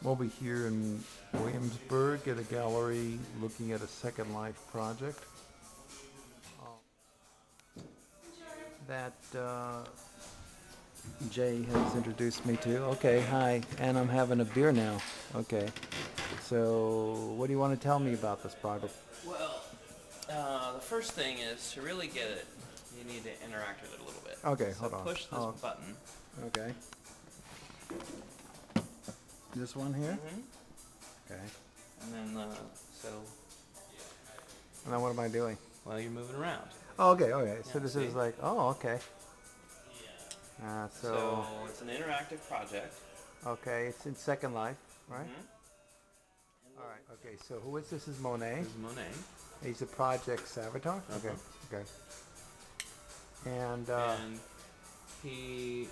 We'll be here in Williamsburg at a gallery looking at a Second Life project that Jay has introduced me to. Okay, hi, and I'm having a beer now. Okay, so what do you want to tell me about this project? Well, the first thing is to really get it, you need to interact with it a little bit. Okay, so hold on. Push this button. Okay. This one here? Mm-hmm. Okay. And then, And then what am I doing? well, you're moving around. Oh, okay, okay. So Yeah, this see? is like, oh, okay. So it's an interactive project. Okay, it's in Second Life, right? Mm-hmm. All right, okay. So who is this? Is Monet? This is Monet. He's a project Saboteur? Okay, okay. And he,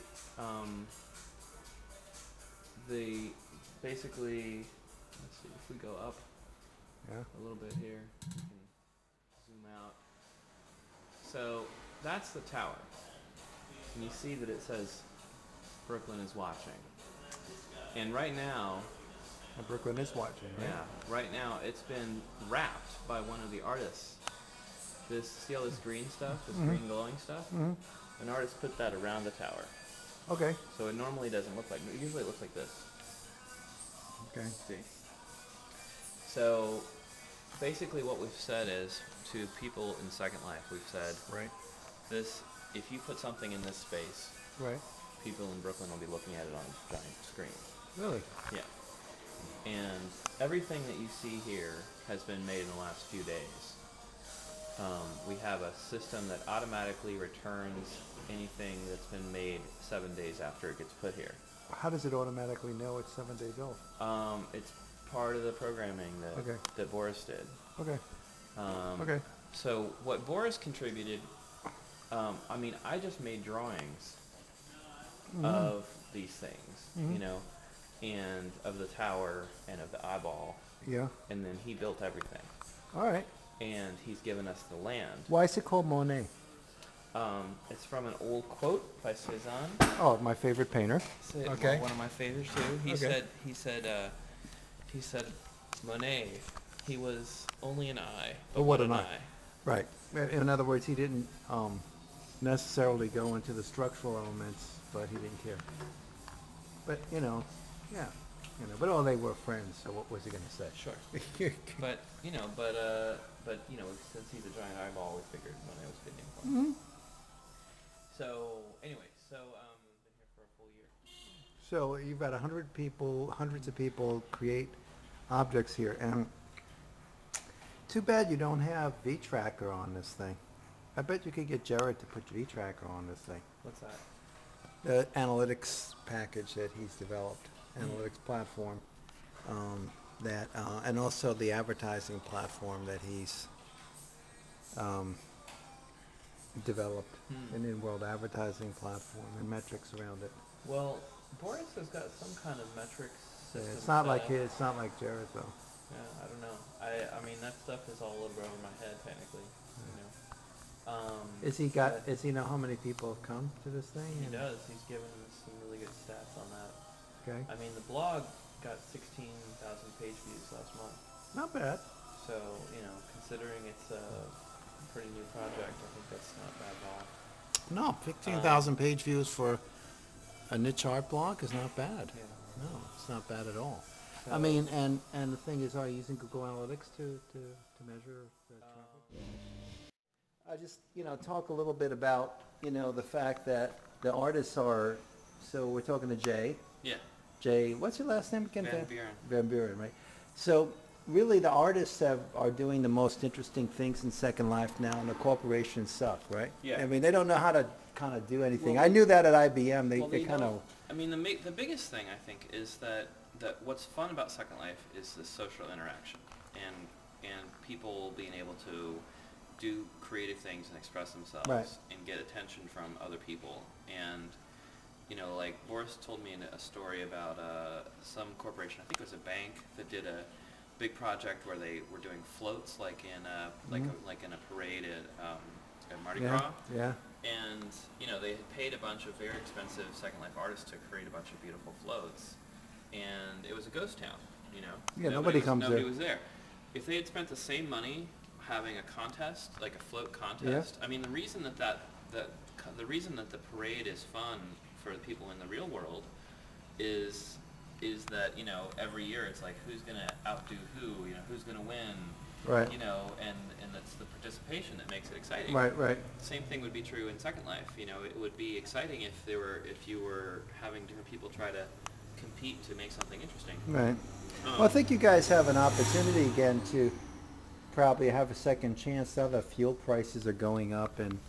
basically, let's see, if we go up a little bit here, we can zoom out. So that's the tower. And you see that it says Brooklyn is watching. And right now, Brooklyn is watching, right? yeah, right now it's been wrapped by one of the artists. See all this green stuff, this green glowing stuff? An artist put that around the tower. Okay. So it normally doesn't look like, usually it looks like this. Okay. See? So basically what we've said is, to people in Second Life, we've said, Right. if you put something in this space, Right. people in Brooklyn will be looking at it on a giant screen. Really? Yeah. And everything that you see here has been made in the last few days. We have a system that automatically returns anything that's been made 7 days after it gets put here. How does it automatically know it's 7 days old? It's part of the programming that Boris did. Okay. Okay. So what Boris contributed, I mean, I just made drawings of these things, you know, and of the tower and of the eyeball. Yeah. And then he built everything. All right. And he's given us the land. Why is it called Monet? It's from an old quote by Cézanne. Oh, my favorite painter. Okay. Well, one of my favorites too. He said, Monet, he was only an eye. But what an eye. Right. In other words, he didn't necessarily go into the structural elements, but he didn't care. But yeah, but they were friends. So what was he going to say? Sure. but since he's a giant eyeball, we figured Monet was fitting for him. So anyway, been here for a full year. So you've got hundreds of people create objects here, and too bad you don't have V-Tracker on this thing. I bet you could get Jared to put V-Tracker on this thing. What's that? The analytics package that he's developed, analytics platform, and also the advertising platform that he's developed, an in-world advertising platform and metrics around it. Well, Boris has got some kind of metrics system. It's not like his. It's not like Jared's though. Yeah, I don't know. I mean, that stuff is all over my head technically. You know. Does he know how many people have come to this thing? He does. He's given us some really good stats on that. Okay. I mean, the blog got 16,000 page views last month. Not bad. So, considering it's a pretty new project, I think that's not bad at all. No, 15,000 page views for a niche art blog is not bad. Yeah. No, it's not bad at all. So, I mean, and the thing is, are you using Google Analytics to measure the traffic? I just, talk a little bit about, the fact that the artists are, so we're talking to Jay. Yeah. Jay, what's your last name again? Van Buren. Van Buren, right? So really the artists are doing the most interesting things in Second Life now, and the corporations suck, right? Yeah. I mean, they don't know how to kind of do anything. I knew that at IBM. They kind of... I mean, the biggest thing, I think, is that what's fun about Second Life is the social interaction and people being able to do creative things and express themselves and get attention from other people. And like Boris told me a story about some corporation, I think it was a bank, that did a big project where they were doing floats like in a parade at Mardi Gras. Yeah. And they had paid a bunch of very expensive Second Life artists to create a bunch of beautiful floats. And it was a ghost town, you know? Yeah, nobody comes Nobody there. was there. If they had spent the same money having a contest, like a float contest, I mean, the reason the reason that the parade is fun for the people in the real world is that, you know, every year it's like, who's gonna outdo who, you know, who's gonna win, Right. you know, and that's the participation that makes it exciting. Right, right. Same thing would be true in Second Life. You know, it would be exciting if you were having different people try to compete to make something interesting. Right. Well, I think you guys have an opportunity again to probably have a second chance. Now that fuel prices are going up and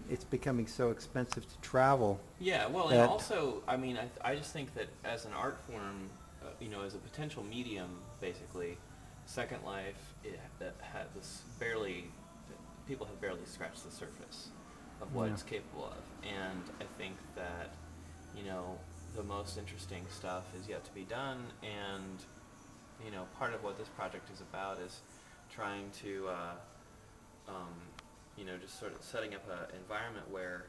it's becoming so expensive to travel. Yeah, well, and also, I mean, I just think that as an art form, you know, as a potential medium, basically, Second Life, that had this people have barely scratched the surface of what it's capable of. And I think that, you know, the most interesting stuff is yet to be done, and, you know, part of what this project is about is trying to, you know, just sort of setting up an environment where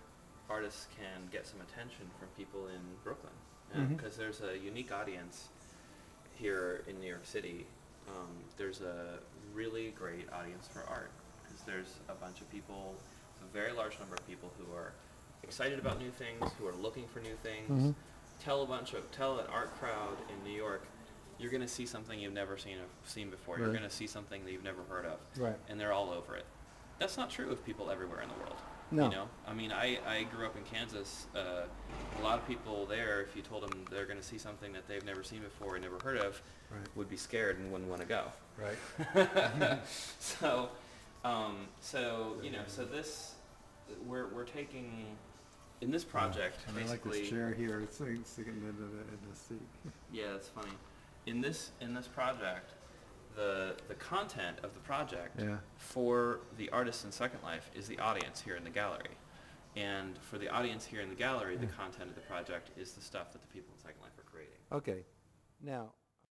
artists can get some attention from people in Brooklyn. Because there's a unique audience here in New York City. There's a really great audience for art, because there's a bunch of people, a very large number of people who are excited about new things, who are looking for new things. Tell an art crowd in New York, you're going to see something you've never seen before. You're going to see something that you've never heard of. Right. And they're all over it. That's not true of people everywhere in the world. No. You know, I mean, I grew up in Kansas. A lot of people there, if you told them they're going to see something that they've never seen before and never heard of, would be scared and wouldn't want to go. Right. So you know, so this we're taking in this project basically. I like this chair here. It's sticking in the seat. Yeah, that's funny. In this project, the content of the project for the artists in Second Life is the audience here in the gallery. And for the audience here in the gallery, the content of the project is the stuff that the people in Second Life are creating. Okay. Now,